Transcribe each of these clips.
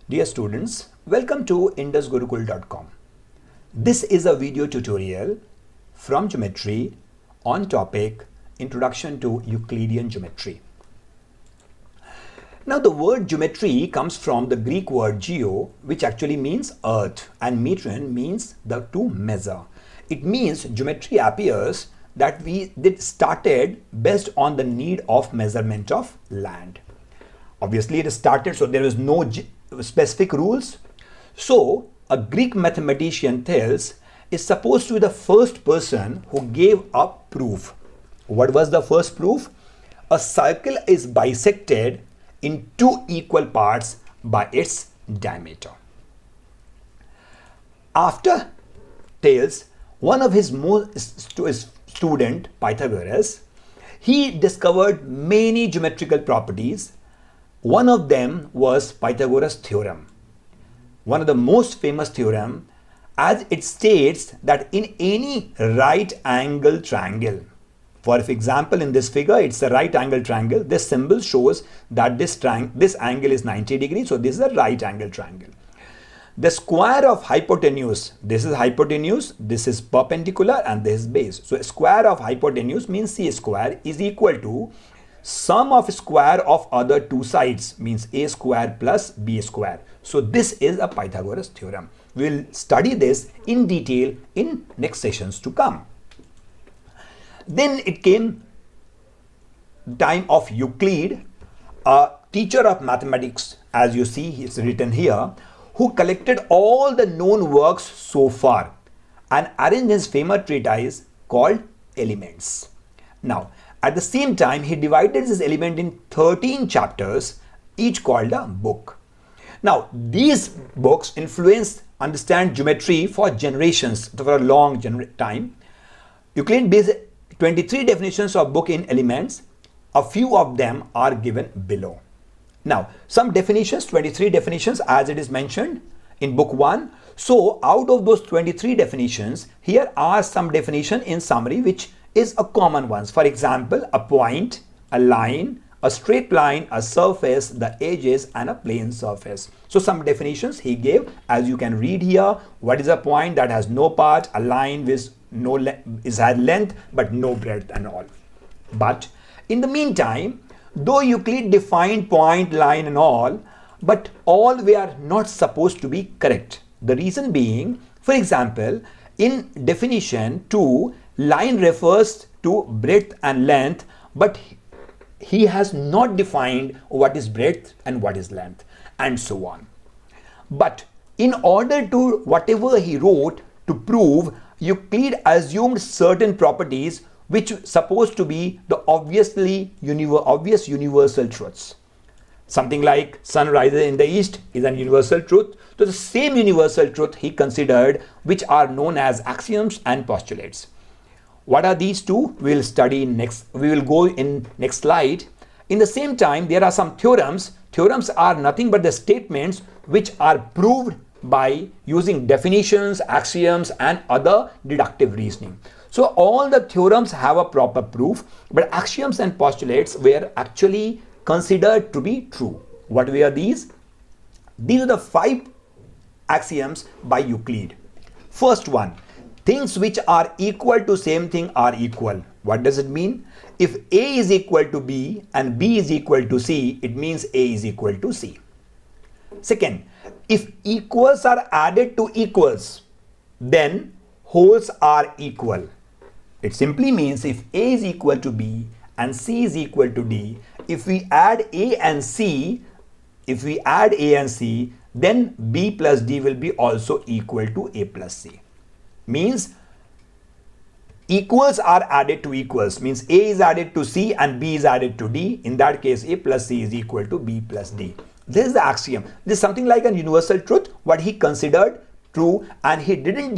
Dear students, welcome to indusgurukul.com. This is a video tutorial from geometry on topic Introduction to Euclidean Geometry. Now the word geometry comes from the Greek word geo, which actually means earth, and metron means to measure. It means geometry appears that it started based on the need of measurement of land. Obviously it started, so there is no specific rules. So a Greek mathematician Thales is supposed to be the first person who gave a proof. What was the first proof? A circle is bisected in two equal parts by its diameter. After Thales, one of his student Pythagoras, he discovered many geometrical properties. One of them was Pythagoras' theorem. One of the most famous theorem, as it states that in any right angle triangle, for example in this figure it's a right angle triangle, this symbol shows that this angle is 90 degrees, so this is a right angle triangle. The square of hypotenuse, this is hypotenuse, this is perpendicular, and this is base. So square of hypotenuse means c square is equal to sum of square of other two sides, means a square plus b square. So this is a Pythagoras theorem. We will study this in detail in next sessions to come. Then it came time of Euclid, a teacher of mathematics, as you see it's written here, who collected all the known works so far and arranged his famous treatise called Elements. Now, at the same time, he divided his element in 13 chapters, each called a book. Now, these books influenced understand geometry for generations, for a long time. Euclid based 23 definitions of book in Elements. A few of them are given below. Now, some definitions, 23 definitions as it is mentioned in book 1. So, out of those 23 definitions, here are some definition in summary which is a common ones. For example, a point, a line, a straight line, a surface, the edges, and a plane surface. So some definitions he gave, as you can read here. What is a point? That has no part. A line with no has length but no breadth and all. But in the meantime, though Euclid defined point, line and all, but all were not supposed to be correct. The reason being, for example, in definition 2, line refers to breadth and length, but he has not defined what is breadth and what is length, and so on. But in order to whatever he wrote to prove, Euclid assumed certain properties which supposed to be the obvious universal truths. Something like sun rises in the east is an universal truth. So the same universal truth he considered, which are known as axioms and postulates. What are these two? We will study next. We will go in next slide. In the same time, there are some theorems. Theorems are nothing but the statements which are proved by using definitions, axioms, and other deductive reasoning. So all the theorems have a proper proof, but axioms and postulates were actually considered to be true. What were these? These are the 5 axioms by Euclid. First one. Things which are equal to same thing are equal. What does it mean? If A is equal to B and B is equal to C, it means A is equal to C. Second, if equals are added to equals, then wholes are equal. It simply means if A is equal to B and C is equal to D, if we add A and C, then B plus D will be also equal to A plus C. Means equals are added to equals, means A is added to C and B is added to D. In that case, A plus C is equal to B plus D. This is the axiom. This is something like a universal truth, what he considered true, and he didn't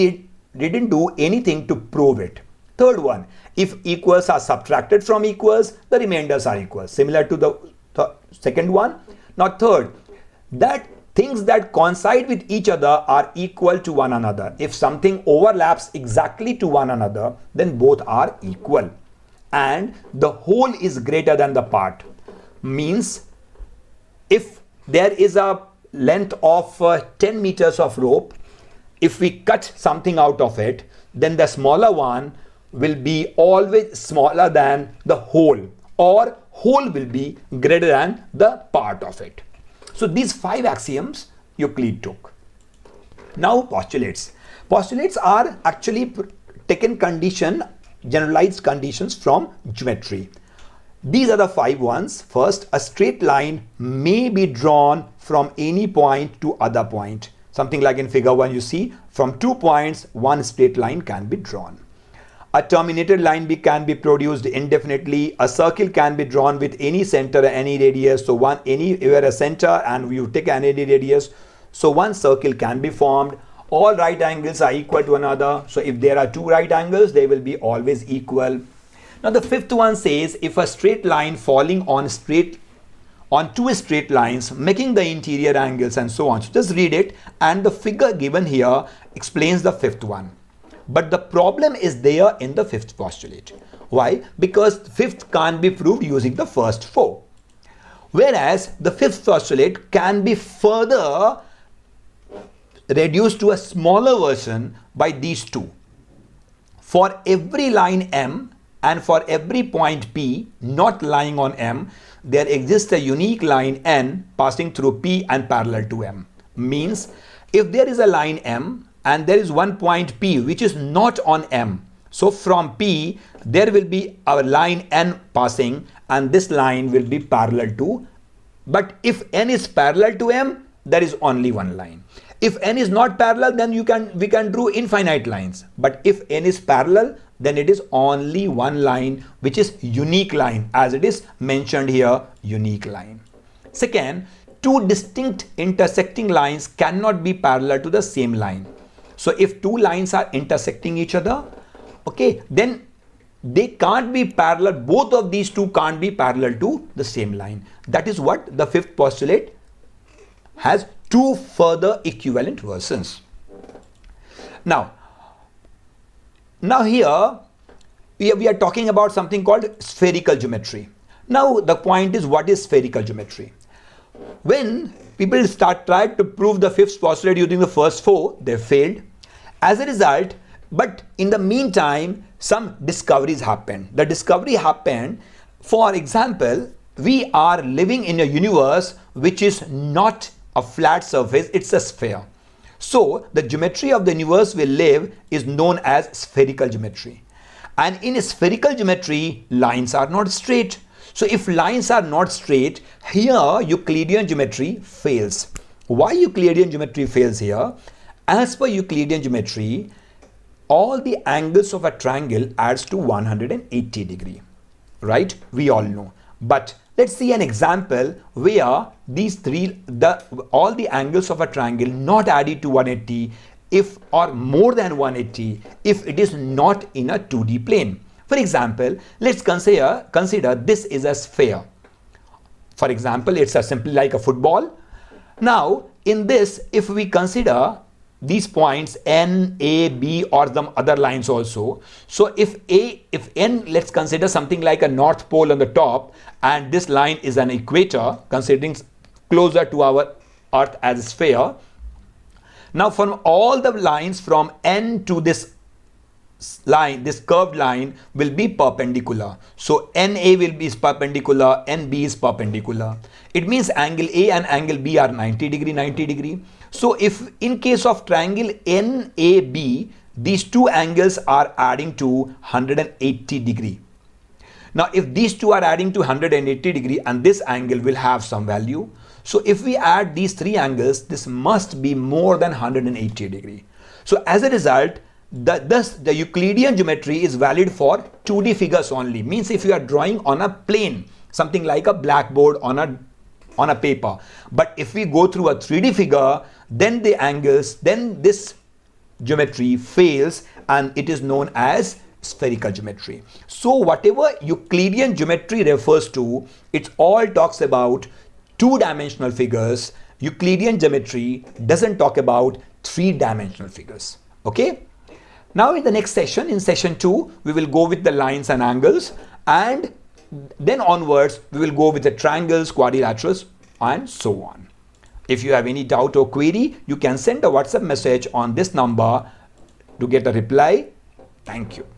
do anything to prove it. Third one, if equals are subtracted from equals, the remainders are equal, similar to the second one. Now third, that things that coincide with each other are equal to one another. If something overlaps exactly to one another, then both are equal. And the whole is greater than the part. Means if there is a length of 10 meters of rope, if we cut something out of it, then the smaller one will be always smaller than the whole, or whole will be greater than the part of it. So these 5 axioms Euclid took. Now postulates. Postulates are actually taken generalized conditions from geometry. These are the 5 ones. First, a straight line may be drawn from any point to other point. Something like in figure 1 you see, from 2 points, one straight line can be drawn. A terminated line can be produced indefinitely. A circle can be drawn with any center, any radius. So anywhere a center and you take any radius. So one circle can be formed. All right angles are equal to another. So if there are 2 right angles, they will be always equal. Now the 5th one says, if a straight line falling on 2 straight lines, making the interior angles and so on. So just read it, and the figure given here explains the 5th one. But the problem is there in the 5th postulate. Why? Because 5th can't be proved using the first 4. Whereas the 5th postulate can be further reduced to a smaller version by these 2. For every line M and for every point P not lying on M, there exists a unique line N passing through P and parallel to M. Means if there is a line M and there is one point P which is not on M, so from P there will be a line N passing, and this line will be parallel to. But if N is parallel to M, there is only one line. If N is not parallel, then we can draw infinite lines. But if N is parallel, then it is only one line, which is unique line, as it is mentioned here, unique line. Second, 2 distinct intersecting lines cannot be parallel to the same line. So if 2 lines are intersecting each other, okay, then they can't be parallel. Both of these 2 can't be parallel to the same line. That is what the 5th postulate has 2 further equivalent versions. Now here we are talking about something called spherical geometry. Now the point is, what is spherical geometry? When people try to prove the 5th postulate using the first 4, they failed. As a result, but in the meantime, some discoveries happened. The discovery happened, for example, we are living in a universe which is not a flat surface, it's a sphere. So the geometry of the universe we live is known as spherical geometry. And in spherical geometry, lines are not straight. So if lines are not straight, here Euclidean geometry fails. Why Euclidean geometry fails here? As per Euclidean geometry, all the angles of a triangle adds to 180 degree, right? We all know. But let's see an example where all the angles of a triangle not added to 180 if or more than 180 if it is not in a 2D plane. For example, let's consider this is a sphere. For example, it's simply like a football. Now in this, if we consider these points N, A, B or some other lines also. So if N, let's consider something like a North Pole on the top, and this line is an equator, considering closer to our Earth as a sphere. Now from all the lines from N to this line, this curved line will be perpendicular. So NA will be perpendicular, NB is perpendicular. It means angle A and angle B are 90 degree. So if in case of triangle NAB, these 2 angles are adding to 180 degree. Now if these 2 are adding to 180 degree and this angle will have some value. So if we add these 3 angles, this must be more than 180 degree. So as a result, thus the Euclidean geometry is valid for 2D figures only. Means if you are drawing on a plane, something like a blackboard on a paper. But if we go through a 3D figure, then the angles, then this geometry fails and it is known as spherical geometry. So whatever Euclidean geometry refers to, it all talks about 2-dimensional figures. Euclidean geometry doesn't talk about 3-dimensional figures. Okay? Now in the next session, in session 2, we will go with the lines and angles, and then onwards we will go with the triangles, quadrilaterals and so on. If you have any doubt or query, you can send a WhatsApp message on this number to get a reply. Thank you.